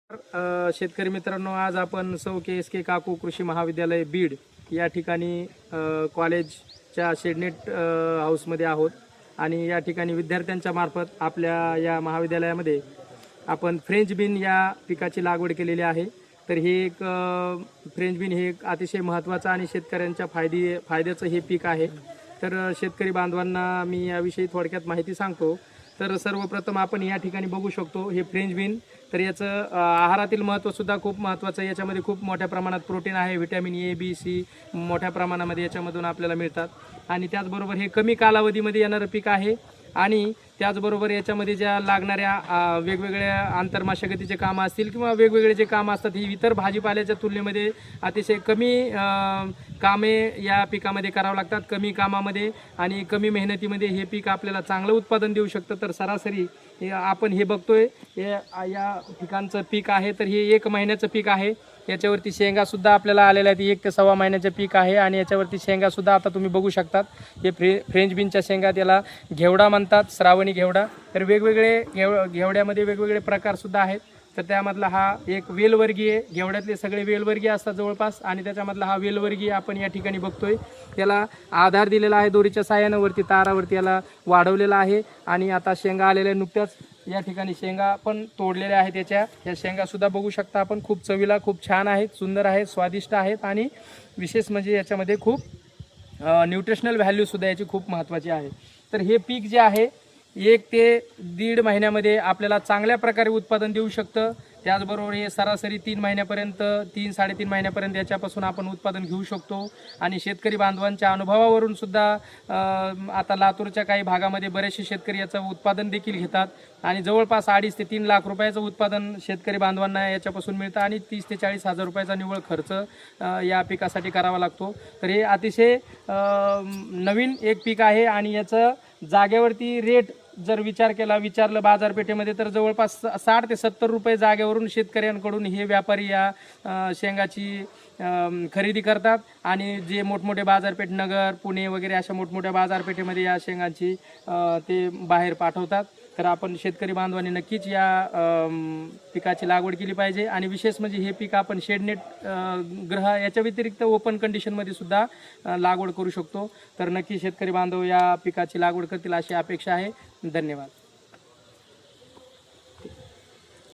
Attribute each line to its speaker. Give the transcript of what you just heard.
Speaker 1: शेतकरी मित्रांनो, आज आपण सौ के काकू कृषी महाविद्यालय बीड या ठिकाणी कॉलेजच्या शेडनेट हाऊसमध्ये आहोत आणि या ठिकाणी विद्यार्थ्यांच्या मार्फत आपल्या या महाविद्यालयामध्ये आपण फ्रेंच बीन या पिकाची लागवड केलेली आहे। तर हे एक फ्रेंच बीन हे एक अतिशय महत्त्वाचं आणि शेतकऱ्यांच्या फायद्याचं हे पीक आहे। तर शेतकरी बांधवांना मी याविषयी थोडक्यात माहिती सांगतो। तर सर्वप्रथम आपण या ठिकाणी बघू शकतो हे फ्रेंच बीन। तर याचं आहारातील महत्त्व सुद्धा खूप महत्त्वाचं आहे। याच्यामध्ये खूप मोठ्या प्रमाणात प्रोटीन आहे, व्हिटॅमिन ए बी सी मोठ्या प्रमाणामध्ये याच्यामधून आपल्याला मिळतात आणि त्याचबरोबर हे कमी कालावधीमध्ये येणारं पीक आहे आणि त्याचबरोबर याच्यामध्ये ज्या लागणाऱ्या वेगवेगळ्या आंतरमशागतीचे कामं असतील किंवा वेगवेगळे जे कामं असतात ही इतर भाजीपाल्याच्या तुलनेमध्ये अतिशय कमी कामे या पिकामध्ये करावं लागतात। कमी कामामध्ये आणि कमी मेहनतीमध्ये हे पीक आपल्याला चांगलं उत्पादन देऊ शकतं। तर सरासरी आपण हे बघतोय या पिकांचं पीक आहे। तर हे 1 महिन्याचं पीक आहे। याच्यावरती शेंगा सुद्धा आपल्याला आलेल्या आहेत। 1 ते सव्वा महिन्याचं पीक आहे आणि याच्यावरती शेंगा सुद्धा आता तुम्ही बघू शकतात। हे फ्रेंच बीनच्या शेंगा त्याला घेवडा म्हणतात, श्रावणी घेवडा। तर वेगवेगळे घेवड्यामध्ये वेगवेगळे प्रकार सुद्धा आहेत। तर त्यामधला हा एक वेलवर्गीय, घेवड्यातले सगळे वेलवर्गीय असतात जवळपास आणि त्याच्यामधला हा वेलवर्गीय आपण या ठिकाणी बघतोय। त्याला आधार दिलेला आहे दोरीच्या साहाय्याने, वरती तारावरती याला वाढवलेला आहे आणि आता शेंगा आलेल्या नुकत्याच या ठिकाणी शेंगा पण तोडलेल्या आहेत। या शेंगा सुद्धा बघू शकता आपण, खूप चवीला खूप छान आहेत, सुंदर आहेत, स्वादिष्ट आहेत आणि विशेष म्हणजे याच्यामध्ये खूप न्यूट्रिशनल व्हॅल्यू सुद्धा याची खूप महत्त्वाची आहे। तर हे पीक जे आहे 1 ते 1.5 महिन्यामध्ये आपल्याला चांगल्या प्रकारे उत्पादन देऊ शकतं। त्याचबरोबर हे सरासरी 3 महिन्यापर्यंत 3-3.5 महिन्यापर्यंत याच्यापासून आपण उत्पादन घेऊ शकतो आणि शेतकरी बांधवांच्या अनुभवावरून सुद्धा आता लातूरच्या काही भागामध्ये बरेचसे शेतकरी याचं उत्पादन देखील घेतात आणि जवळपास 2.5 ते 3 लाख रुपयाचं उत्पादन शेतकरी बांधवांना याच्यापासून मिळतं आणि 30 ते 40 हजार रुपयाचा निव्वळ खर्च या पिकासाठी करावा लागतो। तर हे अतिशय नवीन एक पीक आहे आणि याचं जागेवरती रेट जर विचारलं बाजारपेठेमध्ये तर जवळपास 60 ते 70 रुपये जागेवरून शेतकऱ्यांकडून हे व्यापारी या शेंगाची खरेदी करतात आणि जे मोठमोठे बाजारपेठ नगर, पुणे वगैरे अशा मोठमोठ्या बाजारपेठेमध्ये या शेंगाची ते बाहेर पाठवतात। तर आपण शेतकरी बांधवांनी नक्कीच या पिकाची लागवड केली पाहिजे आणि विशेष म्हणजे हे पीक आपण शेडनेट ग्रह याच्या व्यतिरिक्त ओपन कंडिशनमध्ये सुद्धा लागवड करू शकतो। तर नक्की शेतकरी बांधव या पिकाची लागवड करतील अशी अपेक्षा आहे। धन्यवाद।